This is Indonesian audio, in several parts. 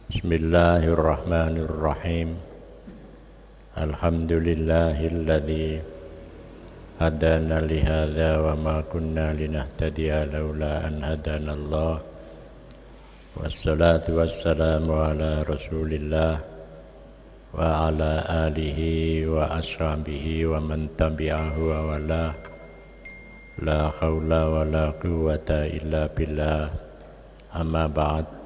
Bismillahirrahmanirrahim. Alhamdulillahilladzi hadana lihadza wa ma kunna linahtadiya laula an hadanallah. Wassalatu wassalamu ala Rasulillah wa ala alihi wa ashabihi wa man tabi'ahu wa wala. La haula wa la quwwata illa billah. Amma ba'd.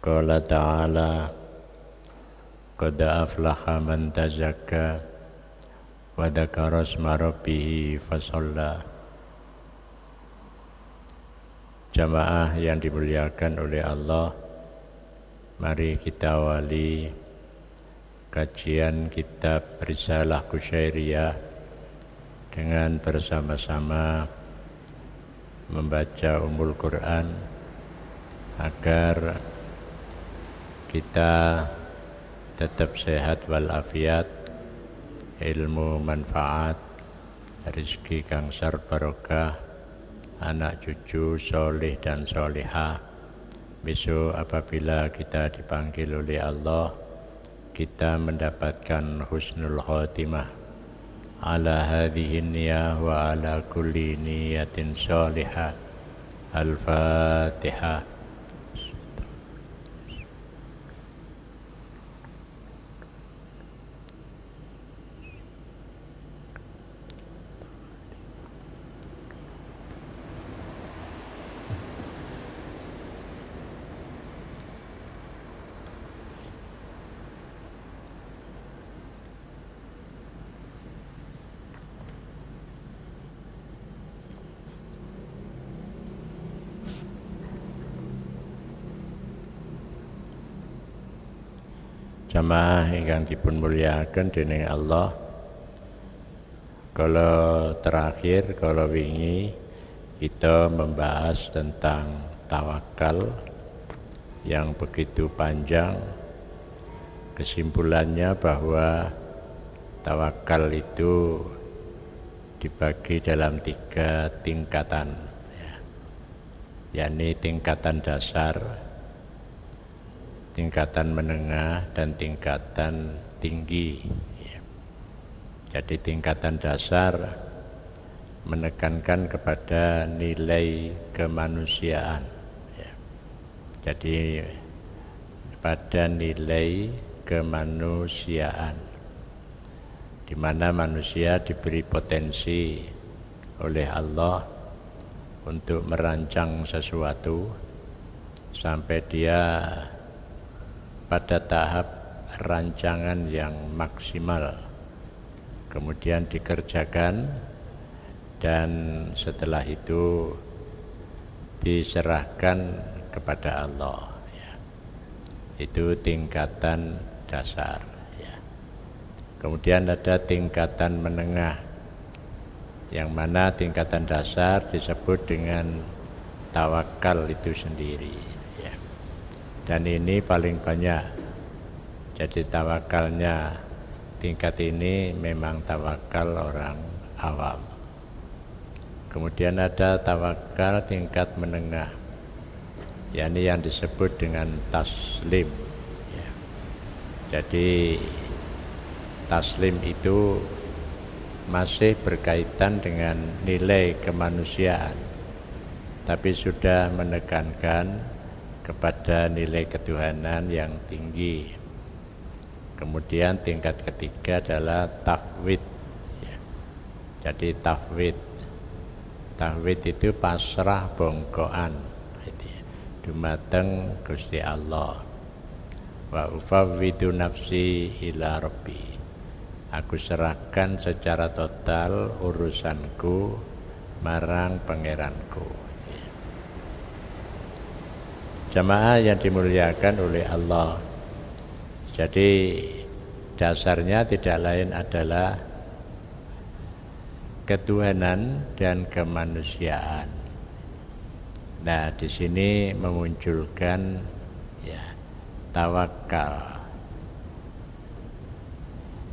Qala ta'ala qad aflaha man tazakka wa dzakara isma rabbih fasalla. Jamaah yang dimuliakan oleh Allah, mari kita awali kajian kitab Risalah Qusyairiyah dengan bersama-sama membaca Ummul Quran agar kita tetap sehat walafiat, ilmu manfaat, rezeki kang sar barokah, anak cucu soleh dan solehah. Besok apabila kita dipanggil oleh Allah, kita mendapatkan husnul khotimah. Ala hadhihi niyah wa ala kulli niyatin solihah. Al-Fatihah. Jamaah ingkang dipun mulyakaken dening Allah, kalau terakhir, kalau wingi kita membahas tentang tawakal yang begitu panjang. Kesimpulannya bahwa tawakal itu dibagi dalam 3 tingkatan, yakni tingkatan dasar, tingkatan menengah, dan tingkatan tinggi. Jadi tingkatan dasar menekankan kepada nilai kemanusiaan. Jadi pada nilai kemanusiaan, di mana manusia diberi potensi oleh Allah untuk merancang sesuatu sampai dia pada tahap rancangan yang maksimal, kemudian dikerjakan, dan setelah itu diserahkan kepada Allah. Itu tingkatan dasar. Kemudian ada tingkatan menengah, yang mana tingkatan dasar disebut dengan tawakal itu sendiri. Dan ini paling banyak. Jadi tawakalnya tingkat ini memang tawakal orang awam. Kemudian ada tawakal tingkat menengah, yakni yang disebut dengan taslim. Jadi taslim itu masih berkaitan dengan nilai kemanusiaan, tapi sudah menekankan kepada nilai ketuhanan yang tinggi. Kemudian tingkat ketiga adalah tafwid. Jadi tafwid itu pasrah bongkoan dumateng Gusti Allah. Wa ufawwidu nafsi ila rabbi. Aku serahkan secara total urusanku marang pangeranku. Jamaah yang dimuliakan oleh Allah, jadi dasarnya tidak lain adalah ketuhanan dan kemanusiaan. Nah, di sini memunculkan tawakal.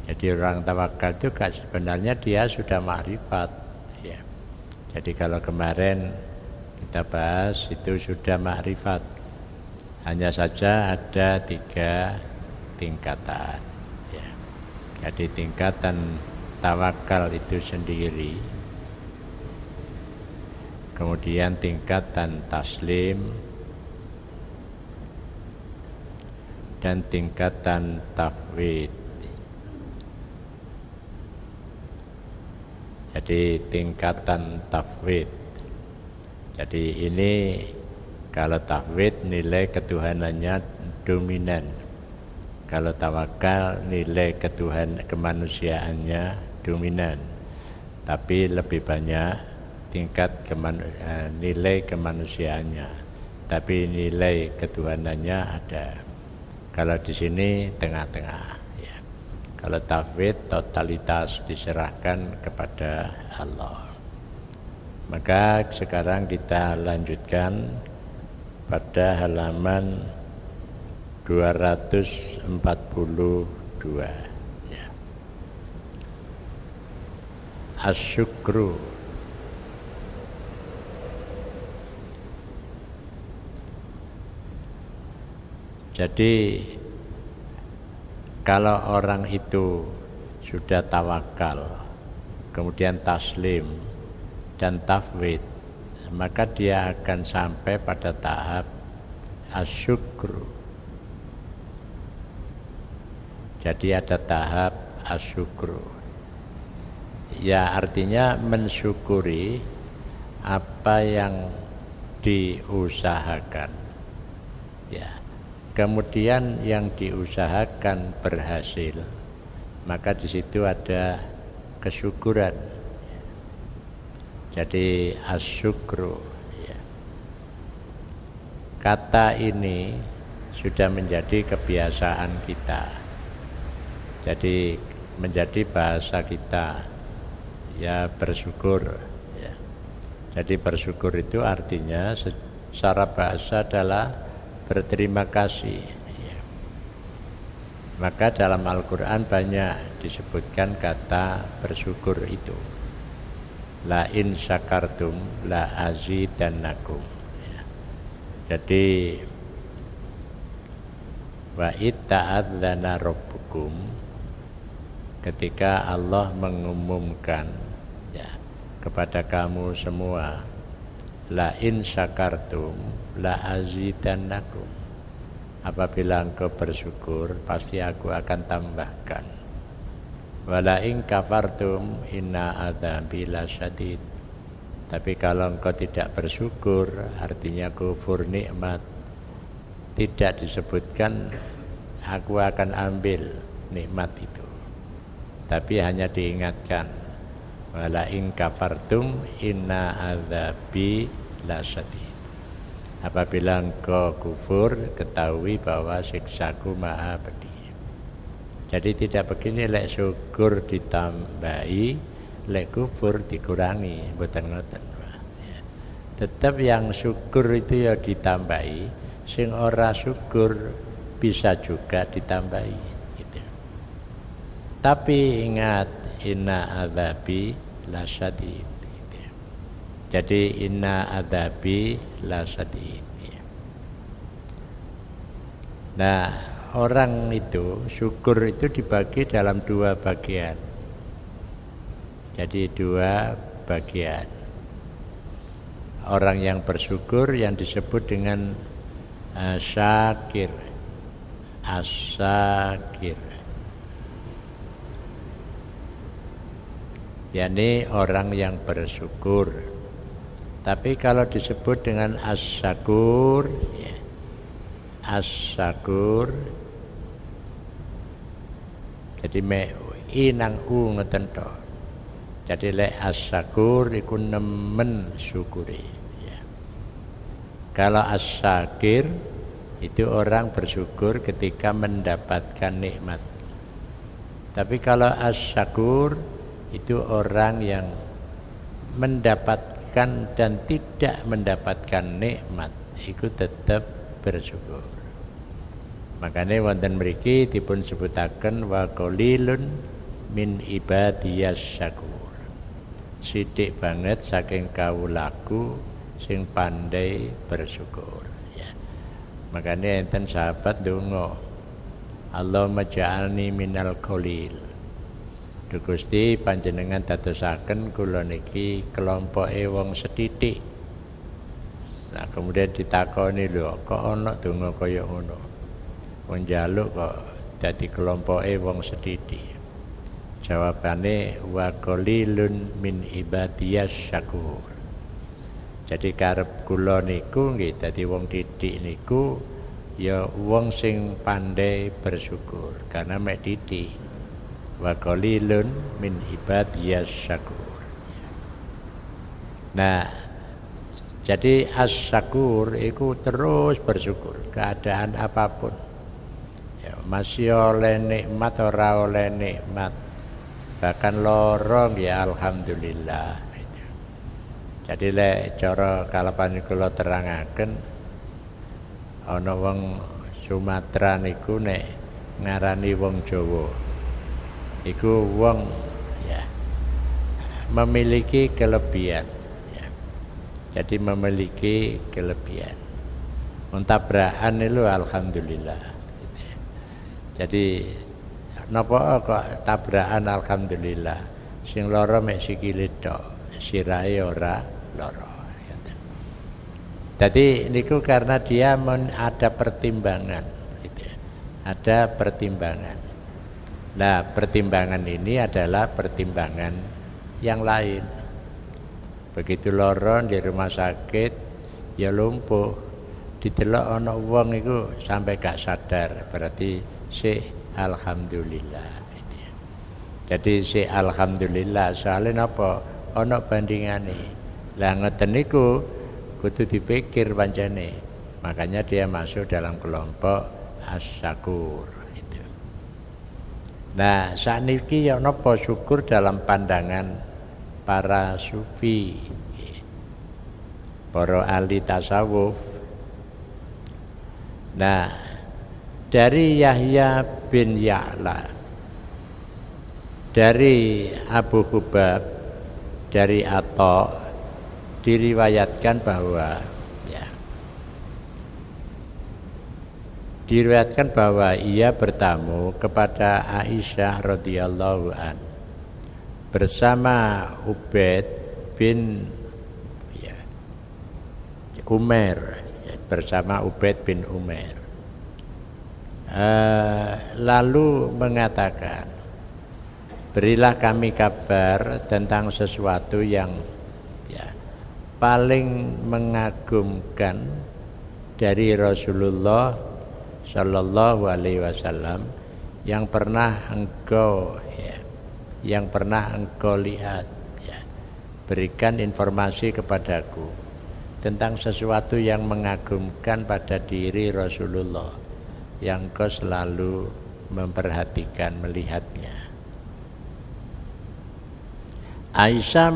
Jadi orang tawakal itu sebenarnya dia sudah makrifat. Jadi kalau kemarin kita bahas itu sudah makrifat. Hanya saja ada 3 tingkatan. Ya. Jadi tingkatan tawakal itu sendiri, kemudian tingkatan taslim, dan tingkatan tafwid. Jadi tingkatan tafwid. Jadi ini kalau tafwid nilai ketuhanannya dominan. Kalau tawakal nilai kemanusiaannya dominan. Tapi lebih banyak tingkat nilai kemanusiaannya. Tapi nilai ketuhanannya ada. Kalau di sini tengah-tengah. Ya. Kalau tafwid totalitas diserahkan kepada Allah. Maka sekarang kita lanjutkan pada halaman 242. Ya. Asyukru. Jadi kalau orang itu sudah tawakal, kemudian taslim dan tafwid, maka dia akan sampai pada tahap asyukru. Jadi ada tahap asyukru. Ya artinya mensyukuri apa yang diusahakan. Ya. Kemudian yang diusahakan berhasil, maka di situ ada kesyukuran. Jadi asyukru. Ya. Kata ini sudah menjadi kebiasaan kita. Jadi menjadi bahasa kita. Ya bersyukur. Ya. Jadi bersyukur itu artinya secara bahasa adalah berterima kasih. Ya. Maka dalam Al-Quran banyak disebutkan kata bersyukur itu. La in syakartum la azidannakum. Ya. Jadi wa itta'adzana rabbukum, ketika Allah mengumumkan ya, kepada kamu semua, la in syakartum la azidannakum, apabila engkau bersyukur pasti aku akan tambahkan. Wala in kafartum inna adzabi lasyadid, tapi kalau engkau tidak bersyukur artinya kufur nikmat, tidak disebutkan aku akan ambil nikmat itu, tapi hanya diingatkan wala in kafartum inna adzabi lasyadid, apabila engkau kufur ketahui bahwa siksaku maha pedih. Jadi tidak begini lek syukur ditambahi, lek kufur dikurangi, mboten ngoten. Ya. Tetap yang syukur itu ya ditambahi, sing ora syukur bisa juga ditambahi gitu. Tapi ingat inna adzabi lasyadid gitu. Jadi inna adzabi lasyadid ya. Nah orang itu syukur itu dibagi dalam 2 bagian. Jadi 2 bagian. Orang yang bersyukur yang disebut dengan syakir, as-syakir, yakni orang yang bersyukur. Tapi kalau disebut dengan as-syakur ya, as-syakur jadi me inang u ngoten tok. Jadi lek as-syakur iku nemen syukuri ya. Kalau as-syakir itu orang bersyukur ketika mendapatkan nikmat. Tapi kalau as-syakur itu orang yang mendapatkan dan tidak mendapatkan nikmat, itu tetap bersyukur. Makanya wonten mriki dipun sebutaken wa qalilun min ibadiyas syakur. Sithik banget saking kawulaku sing pandai bersyukur ya. Makanya enten sahabat donga, Allahumma ja'alni minal qalil. Duh Gusti panjenengan dadosaken kula niki kelompoke wong sethithik. Nah kemudian ditakoni, lho kok ana donga kaya ngono. Wong njaluk kok dadi kelompoke wong sethithik. Jawabane wa qalilun min ibadiyas syakur. Jadi karep kula niku nggih dadi wong titik niku ya wong sing pandai bersyukur karena mek titik. Wa qalilun min ibadiyas syakur. Nah, jadi as-syakur itu terus bersyukur keadaan apapun. Ya, masih oleh nikmat ora oleh nikmat. Bahkan lorong ya alhamdulillah. Jadi lek cara kalapan kula terangaken ana wong Sumatera niku nek ngarani wong Jawa. Iku wong ya memiliki kelebihan. Ya. Jadi memiliki kelebihan. Mentabrakan itu alhamdulillah. Gitu. Jadi napa kok tabrakan alhamdulillah. Sing lara mek sikile tok, sirahe ora lara. Jadi niku karena dia ada pertimbangan, gitu. Ada pertimbangan. Nah, pertimbangan ini adalah pertimbangan yang lain. Begitu lara di rumah sakit, ya lumpuh. Didelok ana wong iku sampai gak sadar, berarti alhamdulillah. Jadi alhamdulillah soalnya napa? Ana bandingane. Lah ngoten niku kudu dipikir pancene. Makanya dia masuk dalam kelompok as-syakur itu. Nah, sakniki ya napa syukur dalam pandangan para sufi. Para ahli tasawuf. Nah, dari Yahya bin Ya'la, dari Abu Hubab, dari Atta diriwayatkan bahwa ia bertamu kepada Aisyah radhiyallahu an bersama Ubaid bin Umair, bersama Ubaid bin Umair. Lalu mengatakan, berilah kami kabar tentang sesuatu yang paling mengagumkan dari Rasulullah Shallallahu Alaihi Wasallam yang pernah engkau lihat. Berikan informasi kepadaku tentang sesuatu yang mengagumkan pada diri Rasulullah yang kau selalu memperhatikan melihatnya. Aisyah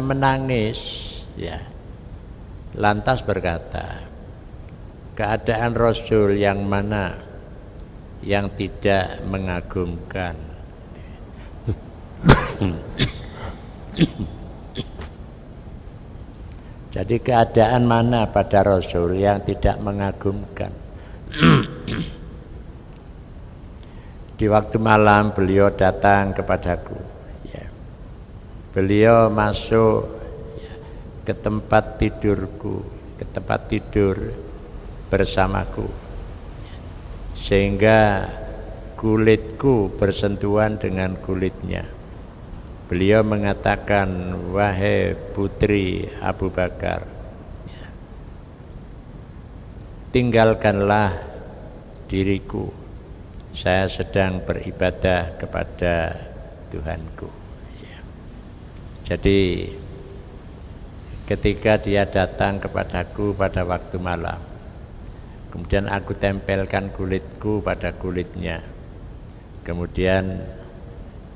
menangis, lantas berkata, keadaan Rasul yang mana yang tidak mengagumkan? Jadi keadaan mana pada Rasul yang tidak mengagumkan? Di waktu malam beliau datang kepadaku. Beliau masuk ke tempat tidurku, ke tempat tidur bersamaku, sehingga kulitku bersentuhan dengan kulitnya. Beliau mengatakan, wahai putri Abu Bakar, tinggalkanlah diriku, saya sedang beribadah kepada Tuhanku. Jadi ketika dia datang kepadaku pada waktu malam, kemudian aku tempelkan kulitku pada kulitnya, kemudian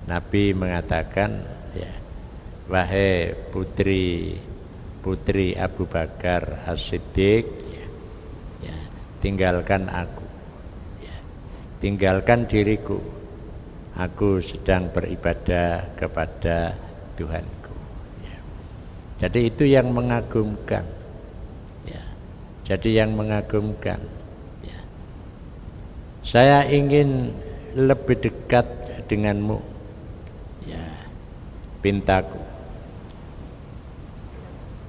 Nabi mengatakan, wahai putri Abu Bakar As-Siddiq, tinggalkan aku, tinggalkan diriku, aku sedang beribadah kepada Tuhanku. Jadi itu yang mengagumkan. Jadi yang mengagumkan. Saya ingin lebih dekat denganmu, ya, pintaku.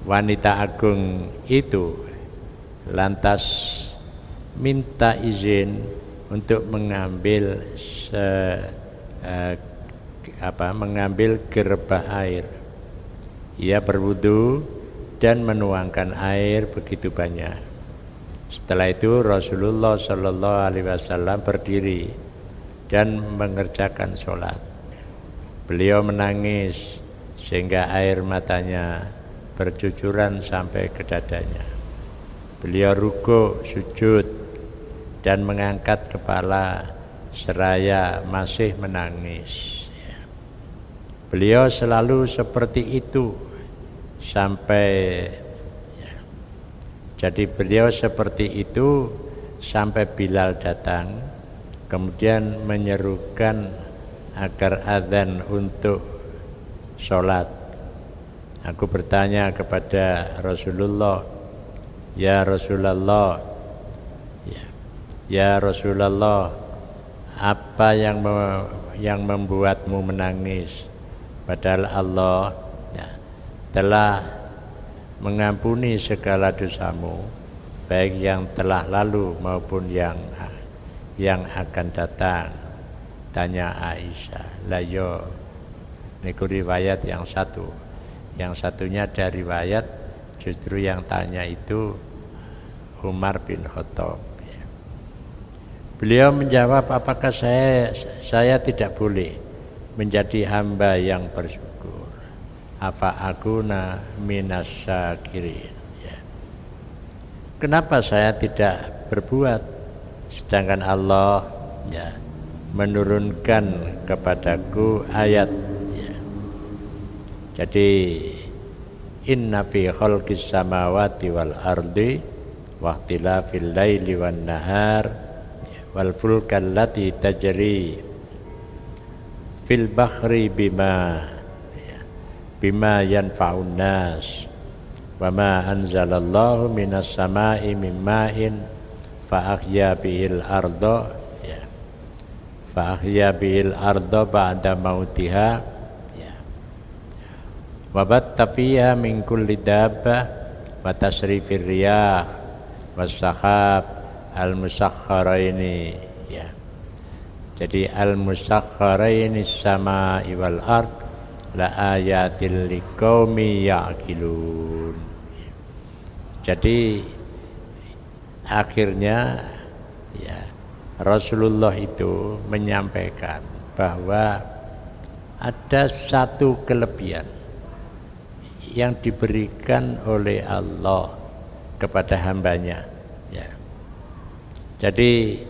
Wanita agung itu lantas minta izin untuk mengambil mengambil gerbah air. Ia berwudu dan menuangkan air begitu banyak. Setelah itu Rasulullah Shallallahu Alaihi Wasallam berdiri dan mengerjakan sholat. Beliau menangis sehingga air matanya bercucuran sampai ke dadanya. Beliau rukuk, sujud dan mengangkat kepala seraya masih menangis. Beliau selalu seperti itu jadi beliau seperti itu sampai Bilal datang, kemudian menyerukan agar adzan untuk sholat. Aku bertanya kepada Rasulullah, ya Rasulullah, ya Rasulullah, apa yang membuatmu menangis? Padahal Allah telah mengampuni segala dosamu, baik yang telah lalu maupun yang akan datang. Tanya Aisyah. Lah yo niku riwayat yang satu. Yang satunya dari riwayat justru yang tanya itu Umar bin Khattab. Beliau menjawab, apakah saya tidak boleh menjadi hamba yang bersyukur? Afa akuna minasyakirin, ya. Kenapa saya tidak berbuat sedangkan Allah menurunkan kepadaku ayat, ya. Jadi inna fi khalqis samawati wal ardi wa ikhtilafil laili wan nahar wal fulkal lati tajri fil bahri bima yanfa'un nas wa ma anzalallahu minas sama'i min ma'in fa ahya bihil arda ba'da mautiha wa batta fiha min kulli dabbah wa tasrifir riyah was sahab al-musakhkharaini, ya. Jadi al-musakhkharaini samai wal ard la ayatil liqaumi ya'qilun. Jadi akhirnya Rasulullah itu menyampaikan bahwa ada satu kelebihan yang diberikan oleh Allah kepada hambanya, ya. Jadi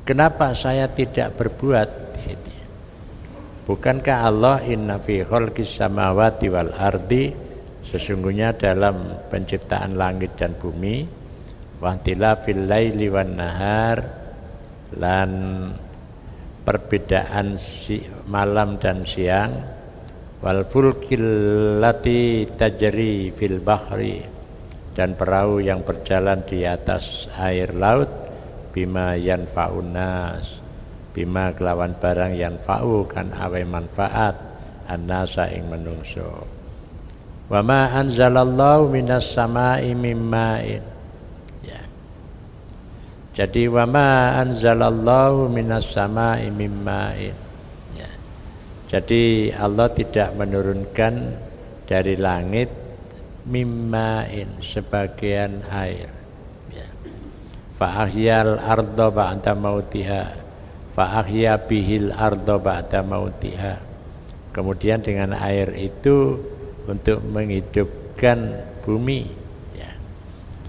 kenapa saya tidak berbuat? Bukankah Allah inna fi khalqis samawati wal ardi, sesungguhnya dalam penciptaan langit dan bumi, wa ikhtilafil laili wan nahar, lan perbedaan malam dan siang, wal fulkil lati tajri fil bahri, dan perahu yang berjalan di atas air laut, bima yanfa'un nas, bima kelawan barang yanfa'u kan awe manfaat annasa ing menungso. Wa ma anzalallahu minas sama'i mim ma'in, ya. Jadi wa ma anzalallahu minas sama'i mim ma'in, ya. Jadi Allah tidak menurunkan dari langit mimma'in, sebagian air, ya. Fa ahyal arda ba'da mautiha, fa ahya bihil arda ba'da mautiha. Kemudian dengan air itu untuk menghidupkan bumi, ya.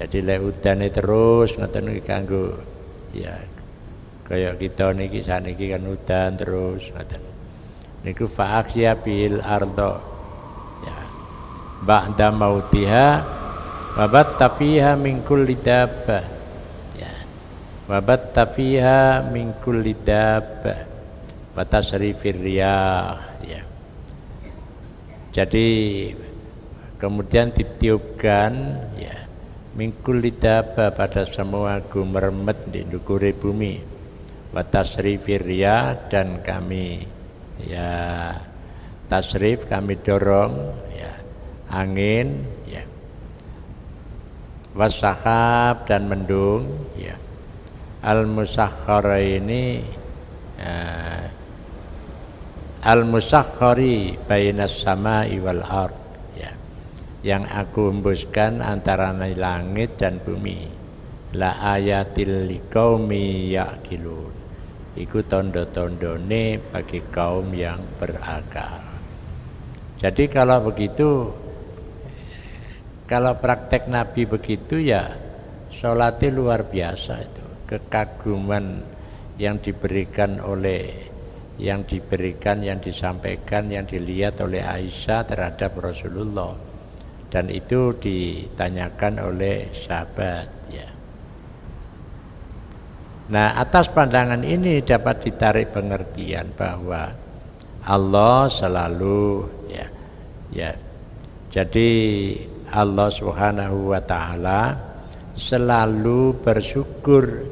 Jadi lek udane terus ngoten iki kanggo, ya, kaya kita niki saniki kan udan terus ngoten. Niku fa ahya bihil arda, ba'da mautiha wa batta fiha min kulli dabbah, ya. Wa batta fiha min kulli dabbah wa tasrifir riyah, ya. Jadi kemudian ditiupkan, ya, mingkul lidaba pada semua gumermet di ndukure bumi, wa tasrifir riyah dan kami ya tasrif kami dorong ya angin ya, wasahab dan mendung ya, al-musakhkhara ini al-musakhkhari bainas samai wal ard ya, yang aku hembuskan antara langit dan bumi, la ayatil liqaumi yaqilun, iku tondo-tondone bagi kaum yang berakal. Jadi kalau begitu, kalau praktek Nabi begitu ya sholatnya luar biasa itu. Kekaguman yang diberikan, yang disampaikan, yang dilihat oleh Aisyah terhadap Rasulullah. Dan itu ditanyakan oleh sahabat ya. Nah, atas pandangan ini dapat ditarik pengertian bahwa Allah selalu ya. Jadi Allah Subhanahu wa taala selalu bersyukur.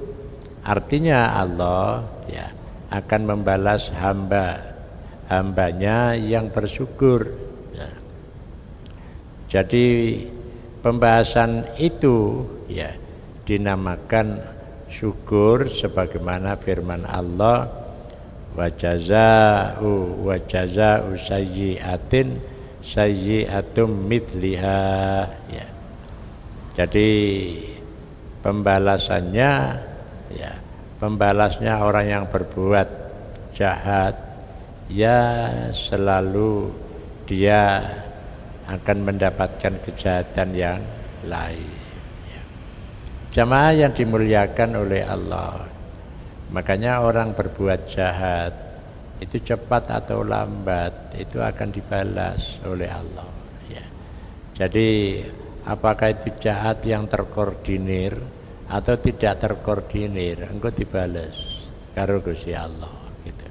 Artinya Allah ya akan membalas hambanya yang bersyukur ya. Jadi pembahasan itu ya dinamakan syukur, sebagaimana firman Allah, wa jazaa'u sayyi'atum mithliha ya. Jadi pembalasannya ya, pembalasnya orang yang berbuat jahat ya selalu dia akan mendapatkan kejahatan yang lain ya. Jamaah yang dimuliakan oleh Allah, makanya orang berbuat jahat itu cepat atau lambat itu akan dibalas oleh Allah ya. Jadi apakah itu jahat yang terkoordinir atau tidak terkoordinir, engkau dibalas karo Gusti Allah gitu.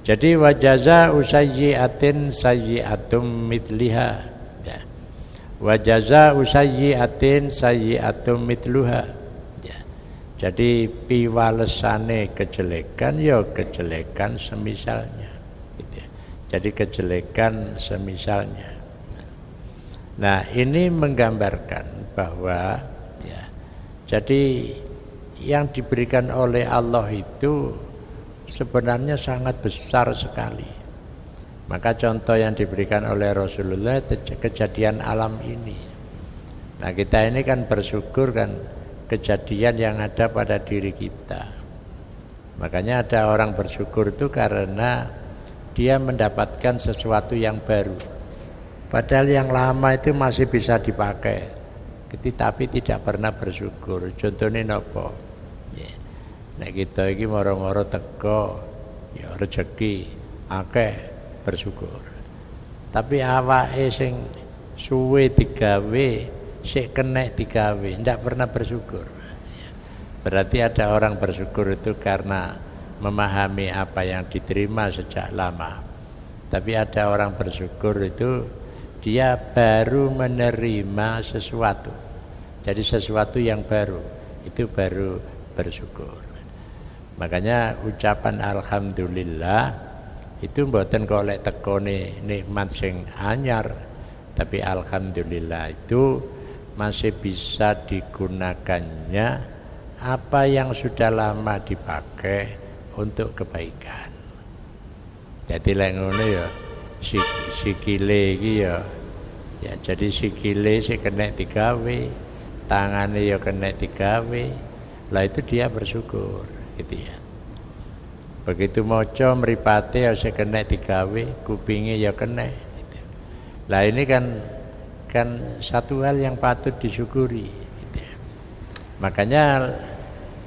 Jadi wa jazaa'u sayyi'atin sayyi'atum mithliha ya. Wa jazaa'u sayyi'atin sayyi'atum mithluha ya. Jadi piwalesane kejelekan ya kejelekan semisalnya gitu ya. Jadi kejelekan semisalnya. Nah, ini menggambarkan bahwa ya, jadi yang diberikan oleh Allah itu sebenarnya sangat besar sekali. Maka contoh yang diberikan oleh Rasulullah kejadian alam ini. Nah, kita ini kan bersyukur kan kejadian yang ada pada diri kita. Makanya ada orang bersyukur itu karena dia mendapatkan sesuatu yang baru. Padahal yang lama itu masih bisa dipakai, tapi tidak pernah bersyukur. Contohnya nopo? Nek kita iki moro-moro teko, ya rezeki akeh bersyukur. Tapi awake sing suwe digawe, sik kenek digawe, ndak pernah bersyukur. Berarti ada orang bersyukur itu karena memahami apa yang diterima sejak lama. Tapi ada orang bersyukur itu dia baru menerima sesuatu. Jadi sesuatu yang baru, itu baru bersyukur. Makanya ucapan alhamdulillah itu mboten golek tekone nikmat sing anyar, tapi alhamdulillah itu masih bisa digunakannya apa yang sudah lama dipakai untuk kebaikan. Jadi lek ngono ya sikile iki ya jadi sikile sik kena digawe, tangane ya kena digawe. Lah itu dia bersyukur gitu ya. Begitu maca mripate ya sik kena digawe, kupinge ya kena gitu. Lah ini kan satu hal yang patut disyukuri gitu ya. Makanya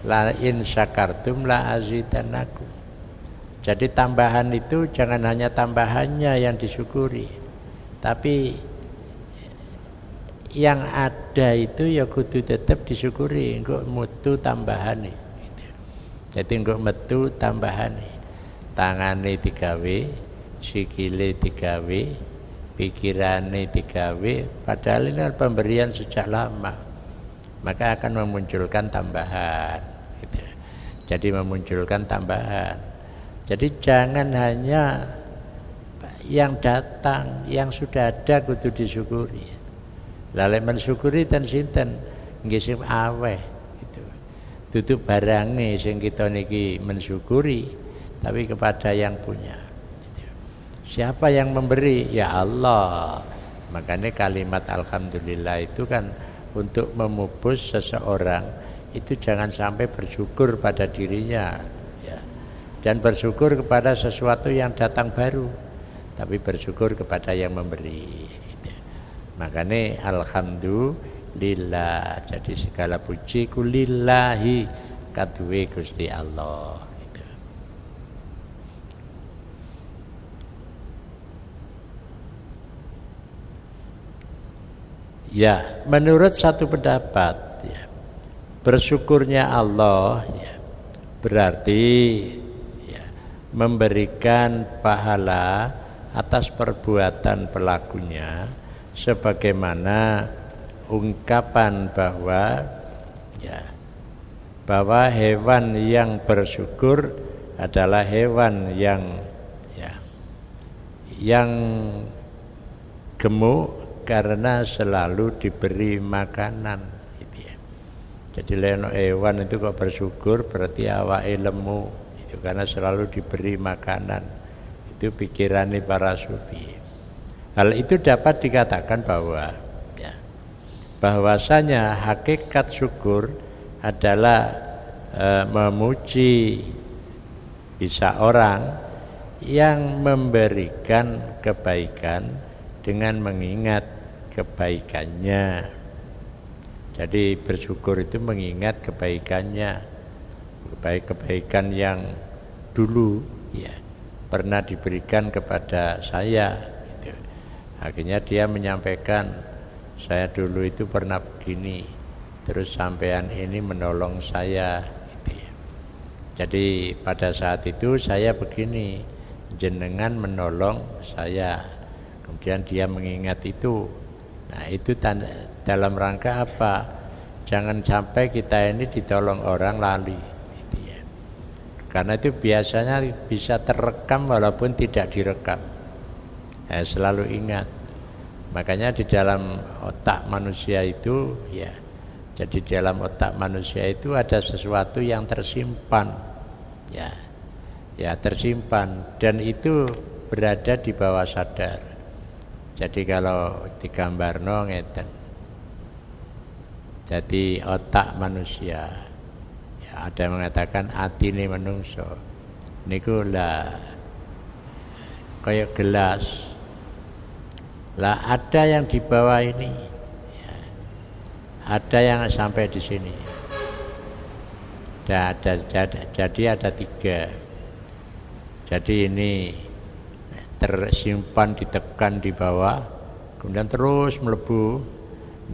la in syakartum la azidannakum. Jadi tambahan itu jangan hanya tambahannya yang disyukuri, tapi yang ada itu ya kudu tetap disyukuri. Engko mutu tambahane gitu. Jadi engko metu tambahane. Tangane digawe, sikile digawe, pikirane digawe, padahal ini pemberian sejak lama, maka akan memunculkan tambahan gitu. Jadi memunculkan tambahan. Jadi jangan hanya yang datang, yang sudah ada kudu disyukuri. Lalek mensyukuri dan sinten nggih sing aweh gitu. Dudu barange sing kita niki mensyukuri, tapi kepada yang punya. Siapa yang memberi? Ya Allah. Makanya kalimat alhamdulillah itu kan untuk memupus seseorang itu jangan sampai bersyukur pada dirinya ya. Dan bersyukur kepada sesuatu yang datang baru, tapi bersyukur kepada yang memberi gitu. Makanya alhamdulillah, jadi segala puji kulillahi kaduwe Gusti Allah gitu. Ya, menurut satu pendapat ya, bersyukurnya Allah ya, berarti ya, memberikan pahala atas perbuatan pelakunya sebagaimana ungkapan bahwa ya, bahwa hewan yang bersyukur adalah hewan yang ya, yang gemuk karena selalu diberi makanan gitu ya. Jadi leno hewan itu kok bersyukur berarti awake lemu itu karena selalu diberi makanan. Itu pikirannya para sufi. Hal itu dapat dikatakan bahwa ya, bahwasanya hakikat syukur adalah memuji bisa orang yang memberikan kebaikan dengan mengingat kebaikannya. Jadi bersyukur itu mengingat kebaikannya, kebaikan yang dulu ya pernah diberikan kepada saya gitu. Akhirnya dia menyampaikan, saya dulu itu pernah begini, terus sampean ini menolong saya gitu ya. Jadi pada saat itu saya begini, jenengan menolong saya, kemudian dia mengingat itu. Nah itu dalam rangka apa? Jangan sampai kita ini ditolong orang lali gitu ya. Karena itu biasanya bisa terekam walaupun tidak direkam. Selalu ingat. Makanya di dalam otak manusia itu ya, jadi di dalam otak manusia itu ada sesuatu yang tersimpan ya, ya tersimpan, dan itu berada di bawah sadar. Jadi kalau digambarno ngeten, jadi otak manusia ya, ada yang mengatakan atine menungso niku lah kayak gelas lah, ada yang di bawah ini ya, ada yang sampai di sini. Jadi ada 3. Jadi ini tersimpan, ditekan di bawah, kemudian terus melebu.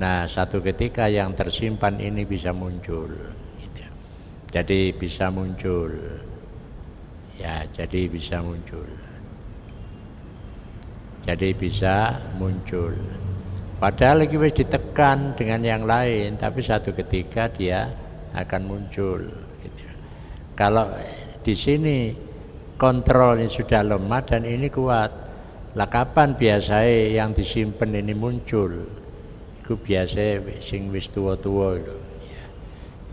Nah satu ketika yang tersimpan ini bisa muncul gitu. Jadi bisa muncul ya, jadi bisa muncul, jadi bisa muncul padahal lagi wis ditekan dengan yang lain, tapi satu ketika dia akan muncul gitu. Kalau di sini kontrolnya sudah lemah dan ini kuat, lah kapan biasanya yang disimpan ini muncul? Itu biasanya sing wis tua-tua lho ya.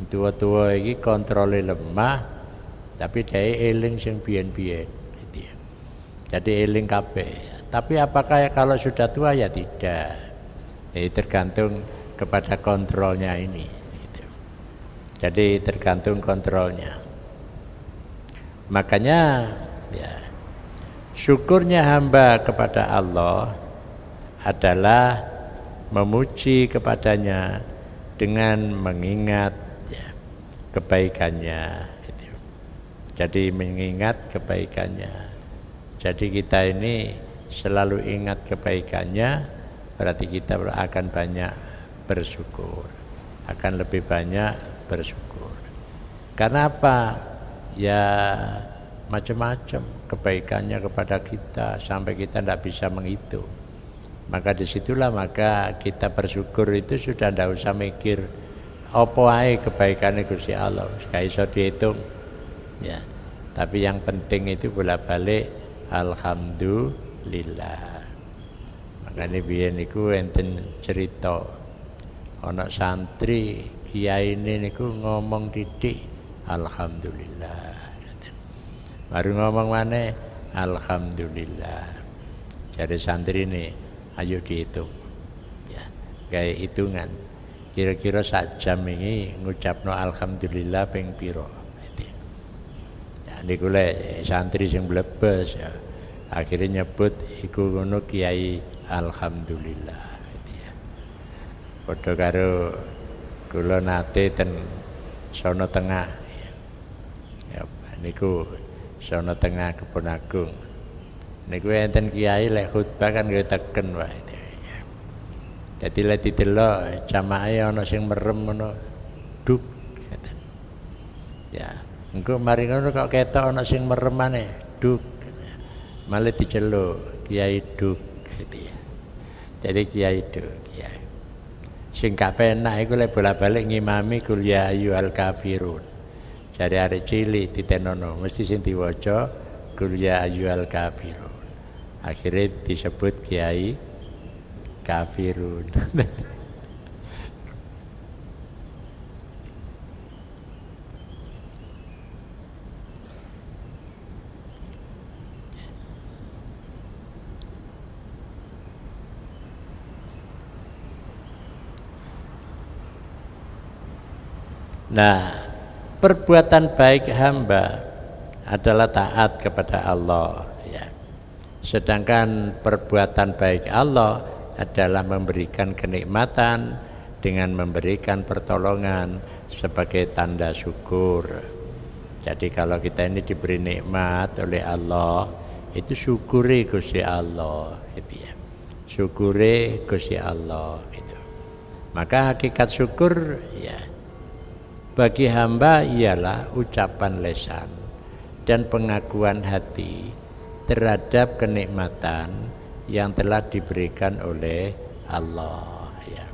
Tua-tua iki kontrolnya lemah, tapi dia eling sing biyen-biyen gitu ya. Jadi eling kabeh. Tapi apakah kalau sudah tua? Ya tidak. Tergantung kepada kontrolnya ini gitu. Jadi tergantung kontrolnya. Makanya ya, syukurnya hamba kepada Allah adalah memuji kepadanya dengan mengingat ya, kebaikannya gitu. Jadi mengingat kebaikannya. Jadi kita ini selalu ingat kebaikannya, berarti kita akan banyak bersyukur, akan lebih banyak bersyukur. Karena apa? Ya macam-macam kebaikannya kepada kita sampai kita tidak bisa menghitung. Maka disitulah maka kita bersyukur itu sudah tidak usah mikir apa ae kebaikannya Gusti Allah, gak iso dihitung. Ya. Tapi yang penting itu bolak-balik alhamdulillah. Makanya biyen niku enten cerita ana santri kiai ini niku ngomong titik alhamdulillah. Baru ngomong maneh alhamdulillah. Jadi santri ini ayo dihitung. Ya, kayak hitungan. Kira-kira sak jam ini ngucapno alhamdulillah ping piro. Ya niku lek santri sing blebes ya. Akhirnya nyebut iku ngono kiai alhamdulillah. Padha karo kula nate ten sono tengah. Ya, niku sono tengah Kebon Agung. Niku enten kiai lek khutbah kan nggih teken wae. Dadi lek didelok jamaahe ana sing merem ngono duk. Ya, engko mari ngono kok ketok ana sing merem maneh duk. Malah diceluk kiai duk gitu ya. Jadi kiai duk, kiai. Sing gak penak iku lek bolak-balik ngimami kul ya ayyuhal kafirun. Jadi arek cilik ditenono mesti sing diwaca kul ya ayyuhal kafirun. Akhirnya disebut kiai kafirun. Nah, perbuatan baik hamba adalah taat kepada Allah, ya. Sedangkan perbuatan baik Allah adalah memberikan kenikmatan dengan memberikan pertolongan sebagai tanda syukur. Jadi kalau kita ini diberi nikmat oleh Allah, itu syukuri Gusti Allah, gitu ya. Syukuri Gusti Allah, gitu. Maka hakikat syukur, ya, bagi hamba ialah ucapan lisan dan pengakuan hati terhadap kenikmatan yang telah diberikan oleh Allah, ya.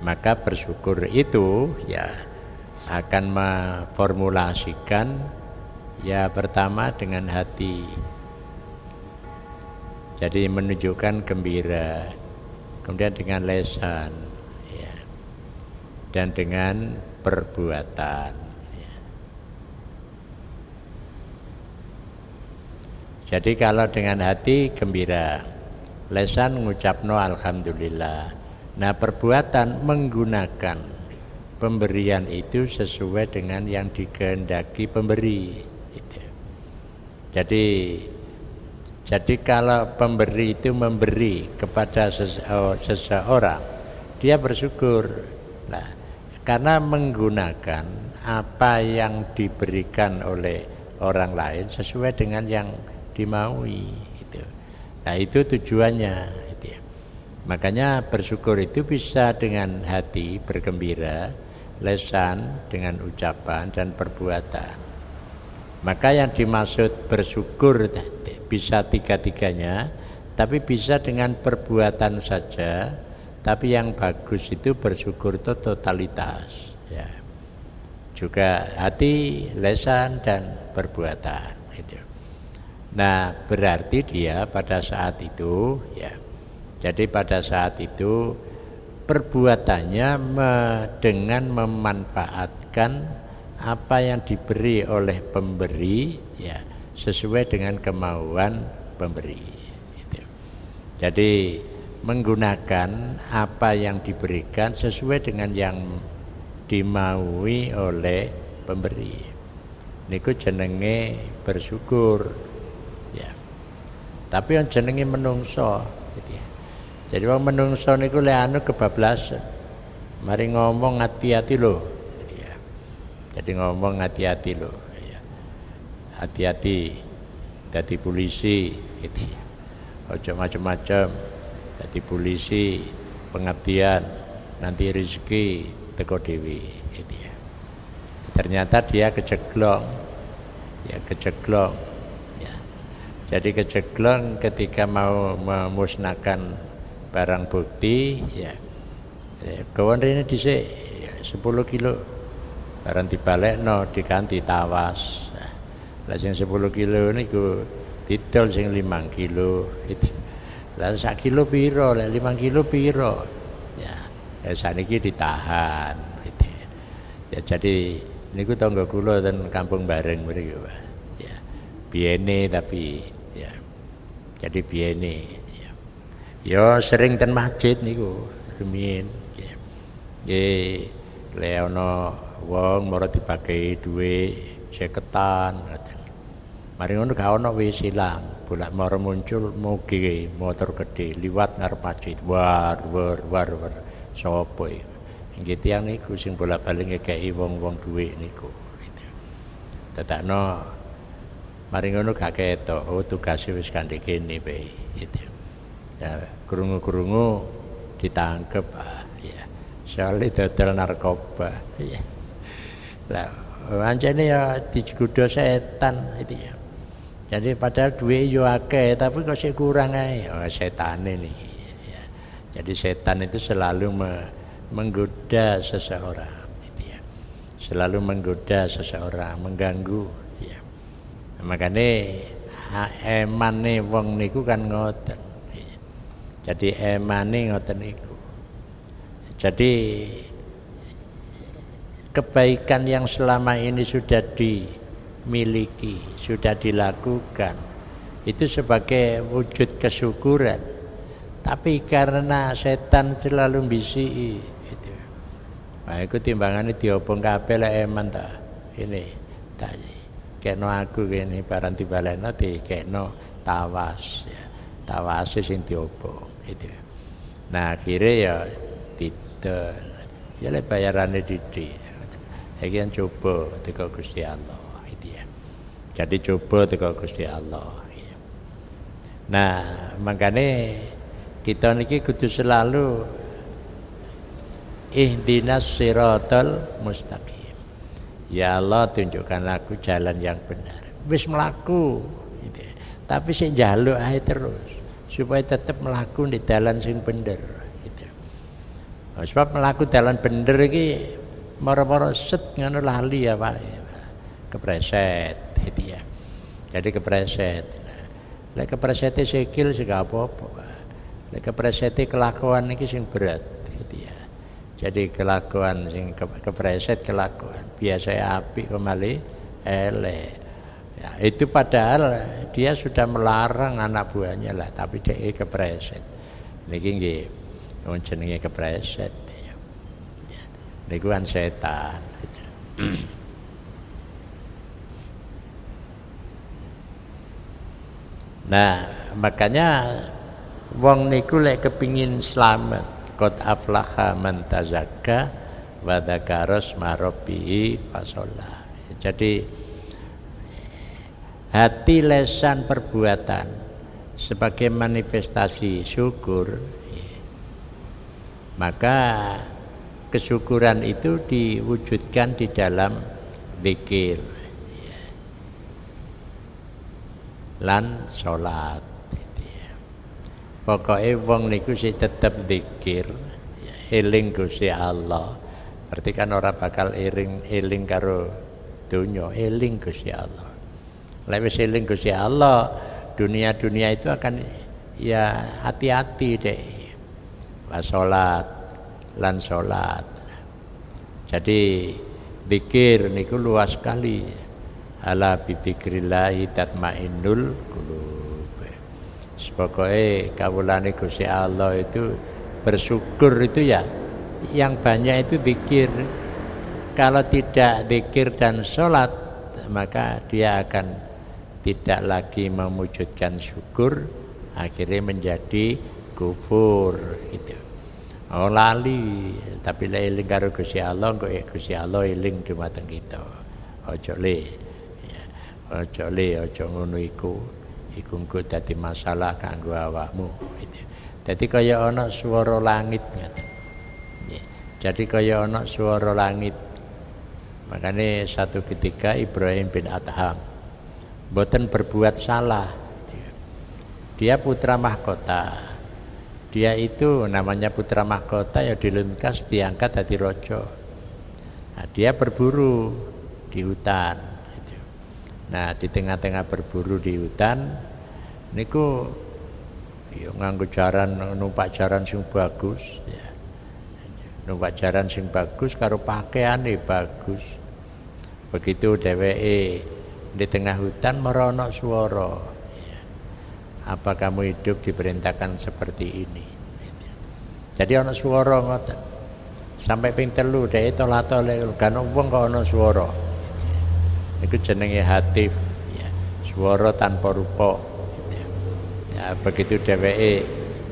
Maka bersyukur itu ya akan memformulasikan ya pertama dengan hati. Jadi menunjukkan gembira, kemudian dengan lisan, ya, dan dengan perbuatan, ya. Jadi kalau dengan hati gembira, lisan ngucapno alhamdulillah. Nah, perbuatan menggunakan pemberian itu sesuai dengan yang dikehendaki pemberi, gitu. Jadi kalau pemberi itu memberi kepada seseorang, dia bersyukur. Nah, karena menggunakan apa yang diberikan oleh orang lain sesuai dengan yang dimaui, gitu. Nah, itu tujuannya, gitu ya. Makanya bersyukur itu bisa dengan hati bergembira, lisan dengan ucapan dan perbuatan. Maka yang dimaksud bersyukur bisa tiga-tiganya, tapi bisa dengan perbuatan saja. Tapi yang bagus itu bersyukur itu totalitas, ya. Juga hati, lisan dan perbuatan, gitu. Nah, berarti dia pada saat itu, ya. Jadi pada saat itu perbuatannya dengan memanfaatkan apa yang diberi oleh pemberi, ya, sesuai dengan kemauan pemberi, gitu. Jadi menggunakan apa yang diberikan sesuai dengan yang dimaui oleh pemberi. Niku jenenge bersyukur, ya. Tapi yang jenenge menungso, gitu ya. Jadi wong menungso niku lek anu kebablasan. Mari ngomong hati-hati loh, gitu ya. Jadi ngomong hati-hati loh, ya. Hati-hati dadi polisi, gitu ya. Ojo macam-macam. Jadi polisi pengabdian, nanti rezeki teko dewi, gitu ya. Ternyata dia keceglong, ya, keceglong, ya. Jadi keceglong ketika mau memusnahkan barang bukti ya. Kawan ini dhisik 10 kilo barang dibalekno diganti tawas. Lah sing 10 kilo niku didol sing 5 kilo itu. Lah 1 kilo piro, lah 5 kilo piro. Ya, saniki ditahan gitu. Ya jadi niku tangga kula ten Kampung Bareng mriki, Pak. Ya. Biyene tapi ya. Jadi biyene ya. Ya sering ten masjid niku rumiyin. Ya. Nggih, lek ana wong mara dipakai dhuwit 50-an ngoten. Mari ngono gak ana wis ilang, bolak mara muncul mugi motor gede liwat ngarep masjid. War. Sopo iki? Nggih tiyang niku sing bolak-balik ngekeki wong-wong dhuwit niku. Gitu. Dadakno mari ngono gak ketok, oh tugase wis kandhe kene bae gitu. Ya krungu-krungu ditangkep ya. Soalnya dodol narkoba ya. Lah ancene ya digodha setan itu ya. Jadi padahal duit yo akeh tapi kok sik kurang ae. Oh setane niki ya. Jadi setan itu selalu menggoda seseorang gitu ya. Selalu menggoda seseorang, mengganggu ya. Makanya emane wong niku kan ngoten. Ya. Jadi emane ngoten niku. Jadi kebaikan yang selama ini sudah dimiliki, sudah dilakukan itu sebagai wujud kesyukuran. Tapi karena setan selalu bisi itu. Nah, itu timbangannya diobong kabeh lek eman ta. Ini tak kena aku kene barang dibalekno dikekno tawas ya. Tawas sing diobong itu. Nah, akhirnya ya tidak ya lek bayarane didik. Iki kan coba teko Gusti Allah itu ya. Jadi coba teko Gusti Allah. Ya. Nah, makanya kita niki kudu selalu ihdinas siratal mustaqim. Ya Allah tunjukkan aku jalan yang benar. Wis mlaku gitu. Tapi sing njaluk ae terus supaya tetap mlaku di dalan sing bener gitu. Nah, sebab mlaku dalan bener iki mara-mara set ngono lali ya Pak. Kepreset gitu ya. Jadi kepreset. Lek kepresete sikil sing gak apa-apa, Pak. Lek kepresete kelakuan iki sing berat gitu ya. Jadi kelakuan sing kepreset kelakuan biasa apik kok malih elek. Ya, itu padahal dia sudah melarang anak buahnya lah, tapi dia kepreset. Niki nggih wong jenenge kepreset. Niku kan setan. Nah, makanya wong niku lek kepingin selamat, qad aflaha man tazakka wa dzakara asma rabbih fasholla. Jadi hati, lesan, perbuatan sebagai manifestasi syukur, maka kesyukuran itu diwujudkan di dalam zikir lan salat. Pokoknya wong niku sih tetap zikir, eling Gusti Allah. Berarti kan orang bakal eling karo dunya, eling Gusti Allah. Lek wis eling Gusti Allah, dunia-dunia itu akan ya hati-hati deh. Salat lan salat. Jadi zikir niku luas sekali. Ala bi dzikrillahi tatmainnul qulub. Pokoke kawulane Gusti Allah itu bersyukur itu ya yang banyak itu zikir. Kalau tidak zikir dan salat maka dia akan tidak lagi mewujudkan syukur, akhirnya menjadi kufur gitu. Oh lali, tapi lek eling karo Gusti Allah, kok Gusti Allah eling dumateng kita. Aja le. Ya, aja le, aja ngono iku. Iku engko dadi masalah kanggo awakmu gitu. Dadi kaya ana swara langit ngoten. Ya, jadi kaya ana swara langit. Makanya satu ketika Ibrahim bin Adham mboten berbuat salah. Dia putra mahkota. dia itu namanya putra mahkota ya dilunkas diangkat jadi rojo. Nah, dia berburu di hutan. Gitu. Nah di tengah-tengah berburu di hutan, niku ya nganggo jaran numpak jaran sing bagus. Ya. Numpak jaran sing bagus karo pakaiane bagus. Begitu dheweke di tengah hutan merono swara. Apa kamu hidup diperintahkan seperti ini? Jadi ana swara ngoten. Sampai ping 3 dhek tolat-tole kan wong kok ana swara. Iku jenenge hatif ya. Swara tanpa rupa. Ya begitu dheweke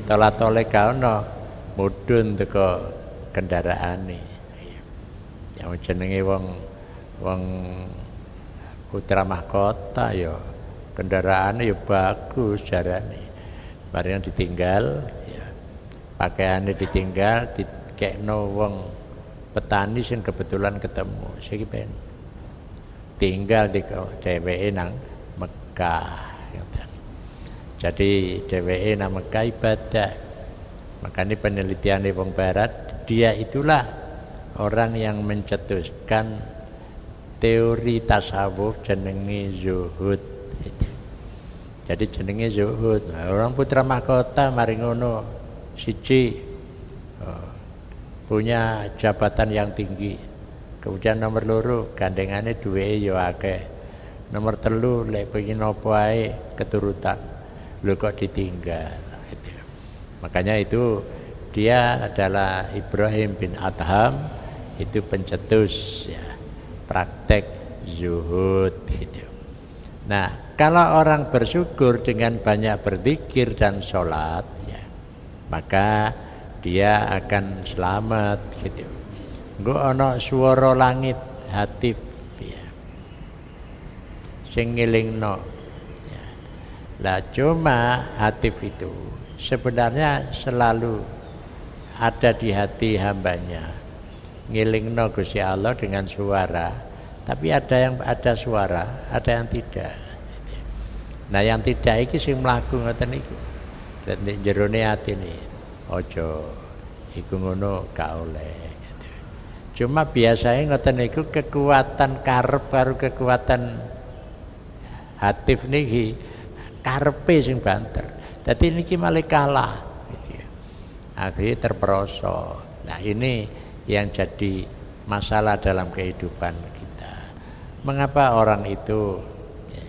tolat-tole ka ana mudhun teko kendaraane. Ya jenenge wong putra mahkota ya. Kendaraannya ya bagus jarane. Bareng ditinggal ya. Pakaiannya ditinggal dikekno wong petani sing kebetulan ketemu. Siki ben tinggal di dheweke nang Mekah. Jadi dheweke nang Mekah ibadah. Makanya penelitian di wong barat, dia itulah orang yang mencetuskan teori tasawuf jenenge zuhud. Jadi jenenge zuhud. Nah, orang putra mahkota mari ngono siji punya jabatan yang tinggi. Kemudian nomor 2 gandengane duweke ya akeh. Nomor 3 lek pengin apa ae keturutan. Lho kok ditinggal gitu. Makanya itu dia adalah Ibrahim bin Adham, itu pencetus ya praktek zuhud gitu. Nah, kalau orang bersyukur dengan banyak berzikir dan sholat, ya, maka dia akan selamat gitu. Nggo ana swara langit hatif ya. Sing ngelingno. Ya. Lah cuma hatif itu sebenarnya selalu ada di hati hambanya. Ngelingno Gusti Allah dengan suara. Tapi ada suara, ada yang tidak. Nah yang tidak iki sing mlaku ngoten niku. Nek jerone atine aja iku ngono gak oleh. Cuma biasanya ngoten niku kekuatan karep karo kekuatan hatif niki karepe sing banter. Dadi niki malah kalah gitu ya. Akhirnya terperosok. Nah ini yang jadi masalah dalam kehidupan kita. Mengapa orang itu ya,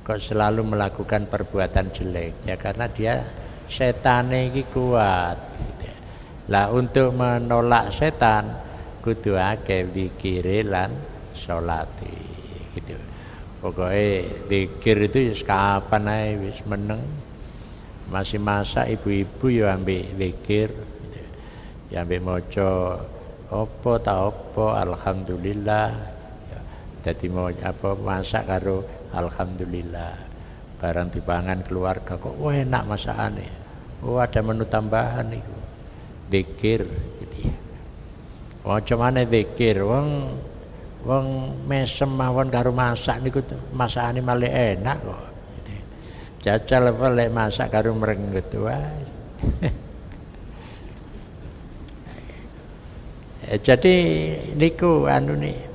kok selalu melakukan perbuatan jelek? Ya karena dia setane iki kuat gitu. Lah untuk menolak setan kudu akeh zikire lan salate gitu. Pokoke zikir itu kapan ae wis meneng. Masih masak ibu-ibu ya ambek zikir gitu. Ya ambek maca apa ta apa alhamdulillah. Jadi mau apa masak karo alhamdulillah. Barang dipangan keluarga kok wah enak masakane. Oh ada menu tambahan itu. Zikir gitu. Macam mana zikir wong mesem mawon karo masak niku masakane malah enak kok. Gitu. Jajal apa lek masak karo mrengget wae. Jadi niku anu nih.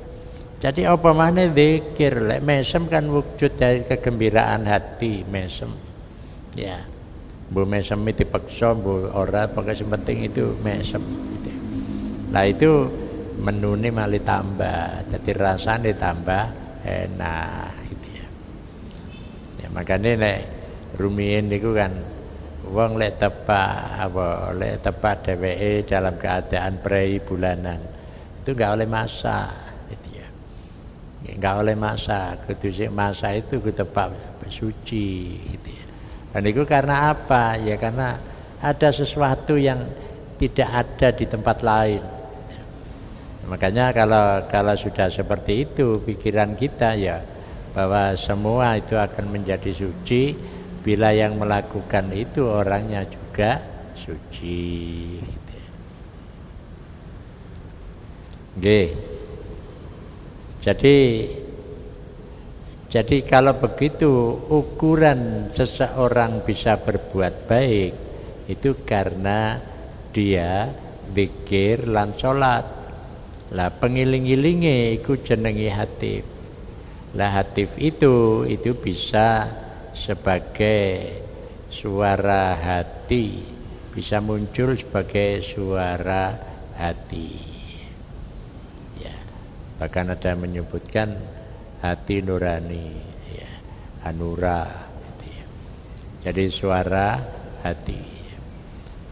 Jadi apa mana zikir lek mesem kan wujud dari kegembiraan hati mesem. Ya. Bu mesem itu dipaksa bu ora pokoknya penting itu mesem gitu. Nah itu menune malah tambah. Jadi rasanya tambah enak gitu ya. Ya makanya lek rumiyin niku kan wong lek tepak dheweke dalam keadaan prei bulanan itu enggak oleh masak. Enggak oleh masak, kudu sik masak itu kudu tepak suci gitu ya. Dan itu karena apa? Ya karena ada sesuatu yang tidak ada di tempat lain. Makanya kalau sudah seperti itu pikiran kita ya bahwa semua itu akan menjadi suci bila yang melakukan itu orangnya juga suci gitu ya. Nggih. Jadi kalau begitu ukuran seseorang bisa berbuat baik itu karena dia zikir lan salat. Lah pengiling-ilinge iku jenenge hatif. Lah hatif itu bisa sebagai suara hati, bisa muncul sebagai suara hati. Ya, bahkan ada menyebutkan hati nurani, ya, anura. Gitu ya. Jadi suara hati.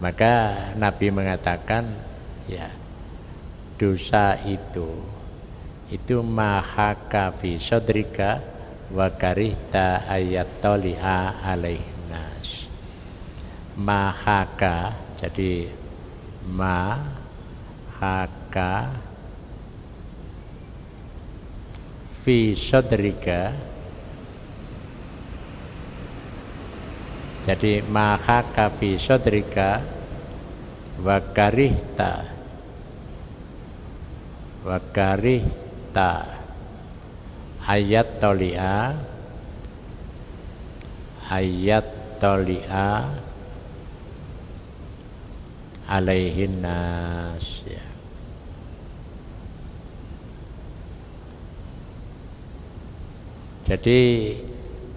Maka Nabi mengatakan, ya, dosa itu mahaka fi sodrika wa karihta ayat toli'a alaihin nas. Mahaka, jadi mahaka fi sodrika, jadi mahaka fi sodrika wa karihta ayat toli'a alaihin nas, ya. Jadi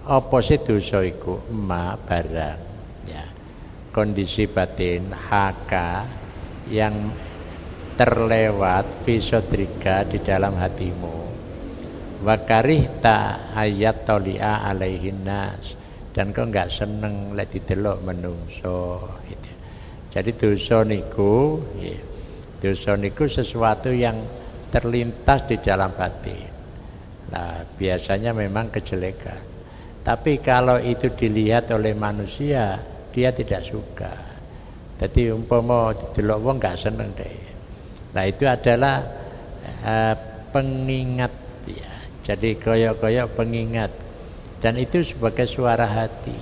apa sih dosa iku? Ma barang, ya. Kondisi batin haka yang terlewat fisodrika di dalam hatimu, wakarihta ayat toli'a alaihin nas, dan kau enggak seneng lek didelok menungso gitu. Jadi dosa niku, ya, dosa niku sesuatu yang terlintas di dalam batin. Nah, biasanya memang kejelekan. Tapi kalau itu dilihat oleh manusia, dia tidak suka. Jadi umpama didelok wong enggak seneng deh. Nah, itu adalah pengingat, ya. Jadi koyok-koyok pengingat, dan itu sebagai suara hati.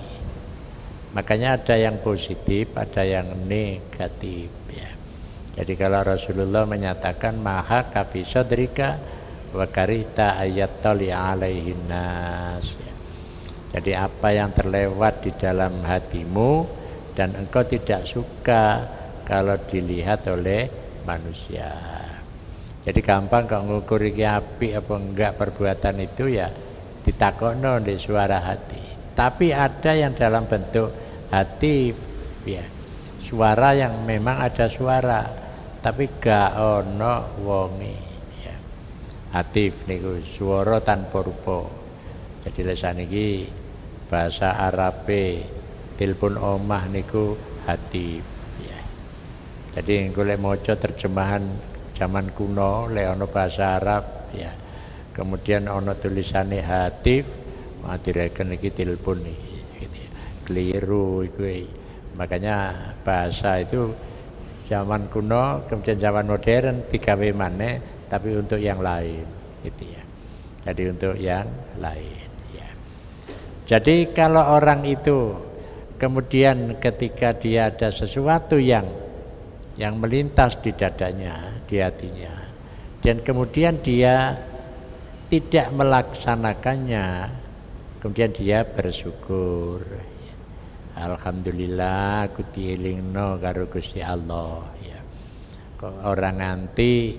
Makanya ada yang positif, ada yang negatif, ya. Jadi kalau Rasulullah menyatakan maha kafi sodrika wa karihta ayat toli alaihin nas, ya. Jadi apa yang terlewat di dalam hatimu dan engkau tidak suka kalau dilihat oleh manusia. Jadi gampang kalau ngukur iki apik apa enggak perbuatan itu, ya ditakokno di suara hati. Tapi ada yang dalam bentuk hati, ya, suara yang memang ada suara tapi gak ono wonge, ya. Hatif niku swara tanpa rupa. Jadi lesan iki bahasa Arabe telepon omah niku hatif. Jadi golek maca terjemahan zaman kuno lek ana bahasa Arab, ya. Kemudian ana tulisane hatif, direken iki telepon iki gitu. Keliru iku. Makanya bahasa itu zaman kuno kemudian zaman modern digawe maneh tapi untuk yang lain gitu, ya. Jadi untuk yang lain, ya. Jadi kalau orang itu kemudian ketika dia ada sesuatu yang melintas di dadanya, di hatinya, dan kemudian dia tidak melaksanakannya, kemudian dia bersyukur, alhamdulillah aku dielingno karo Gusti Allah, ya. Kok orang nganti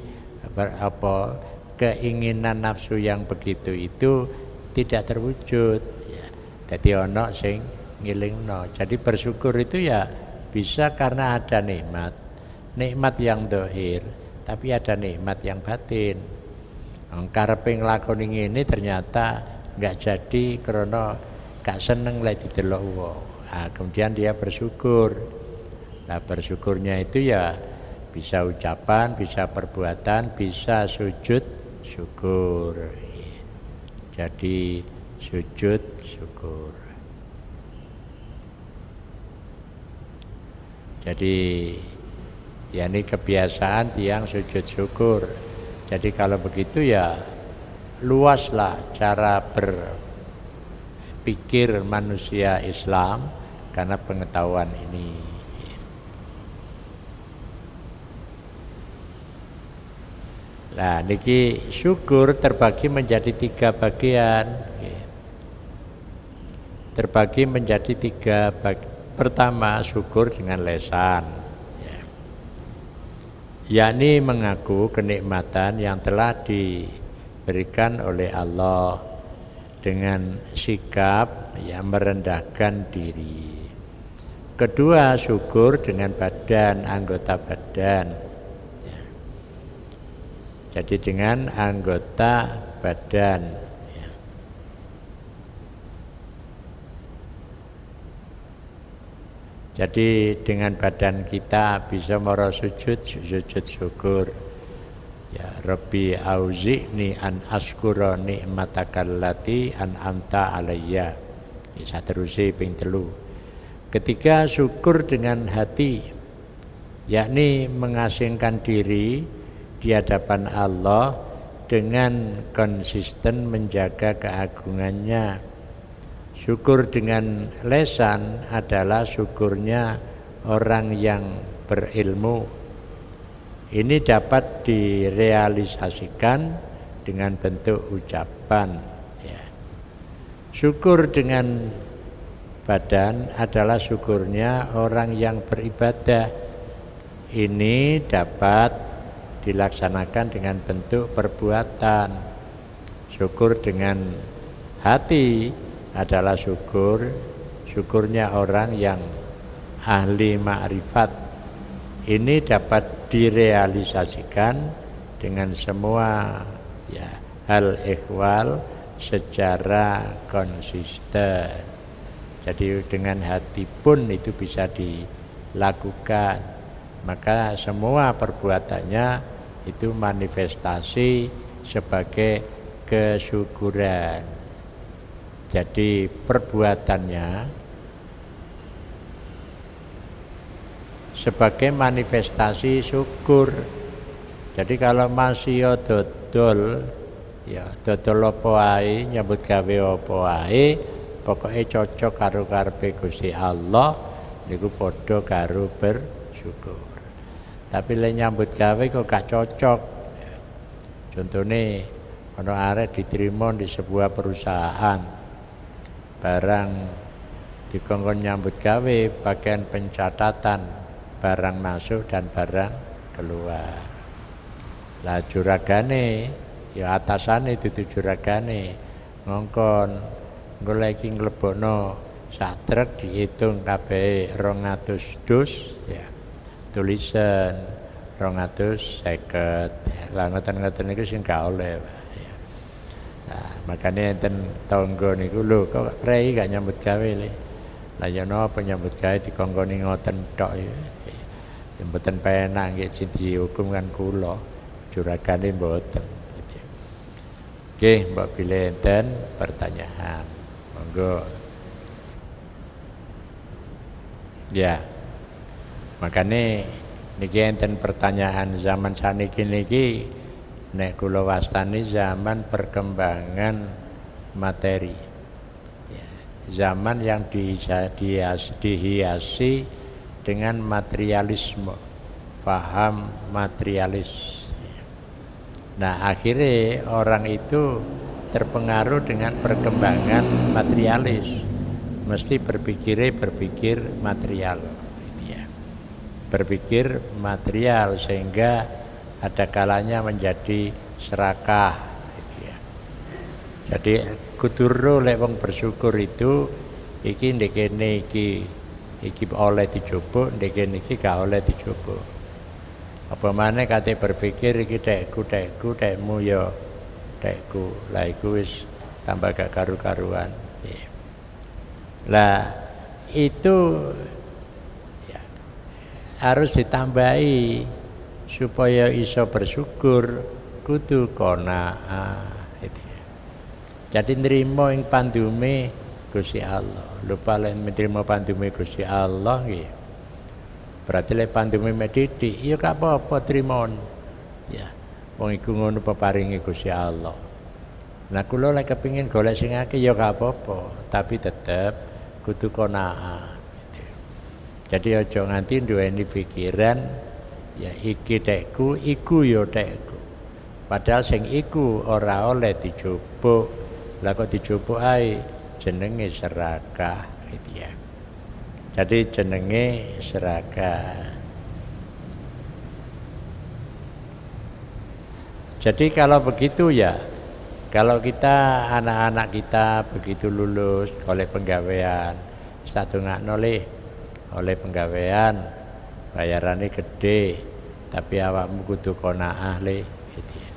apa keinginan nafsu yang begitu itu tidak terwujud, ya. Jadi ono sing ngilingno. Jadi bersyukur itu ya bisa karena ada nikmat yang dohir, tapi ada nikmat yang batin. Karepe nglakoni ngene ternyata enggak jadi karena gak seneng lek didelok wong. Nah, kemudian dia bersyukur. Nah, bersyukurnya itu ya bisa ucapan, bisa perbuatan, bisa sujud syukur. Jadi sujud syukur. Jadi ya ini kebiasaan tiang sujud syukur. Jadi kalau begitu ya luaslah cara berpikir manusia Islam karena pengetahuan ini. Nah, niki syukur terbagi menjadi 3 bagian. Terbagi menjadi Pertama, syukur dengan lesan, ya. Yakni mengaku kenikmatan yang telah diberikan oleh Allah dengan sikap yang merendahkan diri. Kedua, syukur dengan badan, anggota badan, ya. Jadi dengan anggota badan. Jadi dengan badan kita bisa moro sujud syukur. Ya Rabbi auzi'ni an askura ni'matakallati an'amta alayya. Ya terusé ping 3. Ketiga, syukur dengan hati, yakni mengasingkan diri di hadapan Allah dengan konsisten menjaga keagungannya. Syukur dengan lesan adalah syukurnya orang yang berilmu. Ini dapat direalisasikan dengan bentuk ucapan, ya. Syukur dengan badan adalah syukurnya orang yang beribadah. Ini dapat dilaksanakan dengan bentuk perbuatan. Syukur dengan hati adalah syukurnya orang yang ahli ma'rifat. Ini dapat direalisasikan dengan semua hal ihwal secara konsisten. Jadi dengan hati pun itu bisa dilakukan. Maka semua perbuatannya itu manifestasi sebagai kesyukuran. Jadi perbuatannya sebagai manifestasi syukur. Jadi kalau masih dodol, ya dodol apa wae, nyambut gawe apa wae, pokoke cocok karo karepe Gusti Allah, niku padha karo bersyukur. Tapi lek nyambut gawe kok gak cocok. Contohnya ana arek diterima di sebuah perusahaan. Barang dikongkon nyambut gawe bagian pencatatan barang masuk dan barang keluar. Lah juragane ya atasane dudu juragane ngongkon goleki nglebokno sak truk dihitung kabeh 200 dus ya. Tulisan 250. Lah ngoten-ngoten niku sing gak oleh. Nah, makanya enten tangga niku lho kok prei gak nyambut gawe le. Lah ya napa nyambut gawe dikongkoni ngoten tok ya. Ya mboten penak nggih sing dihukum kan kula, juragane mboten. Oke, Mbak pilih enten pertanyaan. Monggo. Ya. Makanya niki enten pertanyaan zaman saniki niki nek kula wastani zaman perkembangan materi, ya, zaman yang dihiasi dengan materialisme, faham materialis. Nah akhirnya orang itu terpengaruh dengan perkembangan materialis, mesti berpikir material, ya. Berpikir material sehingga ada kalanya menjadi serakah, gitu ya. Jadi kudu lek wong bersyukur itu iki ndekene iki oleh dicoba, ndekene iki gak oleh dicoba. Apa maneh kate berpikir iki tekmu ya tekku. Lah iku wis tambah gak karu-karuan. Ya. Lah itu ya, harus ditambahi supaya iso bersyukur kudu qanaah itu ya. Jadi nrimo ing pandume Gusti Allah. Lupa lek nrimo pandume Gusti Allah nggih. Berarti lek pandume medhiti ya gak apa-apa trimon. Ya. Wong iku ngono peparinge Gusti Allah. Nah kula lek kepengin golek sing akeh ya gak apa-apa, tapi tetep kudu qanaah gitu. Jadi aja nganti duweni pikiran ya iki tekku, iku ya tekku. Padahal sing iku ora oleh dicoba. Lah kok dicoba ae jenenge serakah gitu ya. Jadi jenenge seraga. Jadi kalau begitu ya, kalau kita anak-anak kita begitu lulus oleh penggawean, satu nggak nolih oleh penggawean, bayarannya gede, tapi awakmu kudu qanaah le, gitu ya.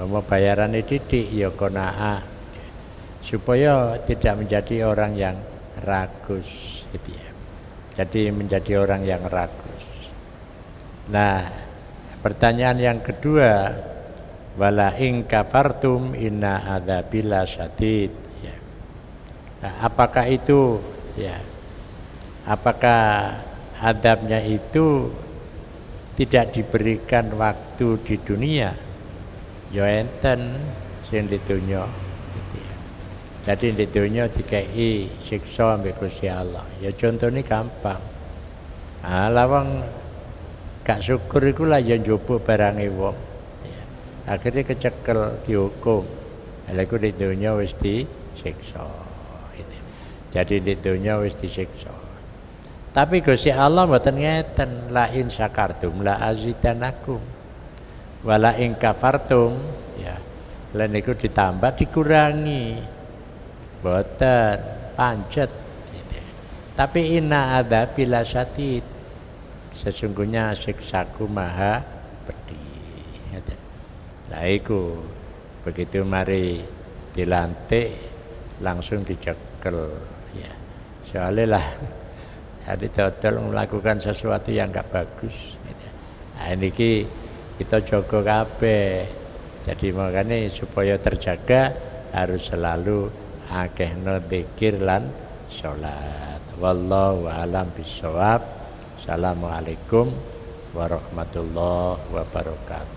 Mau bayarannya didik ya qanaah, supaya tidak menjadi orang yang rakus, gitu ya. Jadi menjadi orang yang rakus. Nah, pertanyaan yang kedua, wala in kafartum inna adzabila syadid, ya. Nah, apakah itu ya? Apakah adabnya itu tidak diberikan waktu di dunia? Ya enten sing di dunya, gitu ya. Jadi di dunya dikai siksa ambek Gusti Allah. Ya contohnya gampang. Ah lawang gak syukur iku lah ya njupuk barange wong. Akhirnya kecekel dihukum. Lha iku di dunya wis disiksa. Gitu. Jadi di dunya wis disiksa. Tapi Gusti Allah mboten ngeten, la in syakartum la azidanakum. Wala in kafartum ya. Lan niku ditambah dikurangi. Mboten pancet gitu. Tapi inna adzabi lasyadid. Sesungguhnya siksaku maha pedih. Nah iku begitu mari dilantik langsung dicekel ya. Soalnya lah hari dodol melakukan sesuatu yang enggak bagus gitu. Nah ini kita jaga kabeh. Jadi makanya supaya terjaga harus selalu akehno dzikir lan salat. Wallahu a'lam bishawab. Assalamualaikum warahmatullahi wabarakatuh.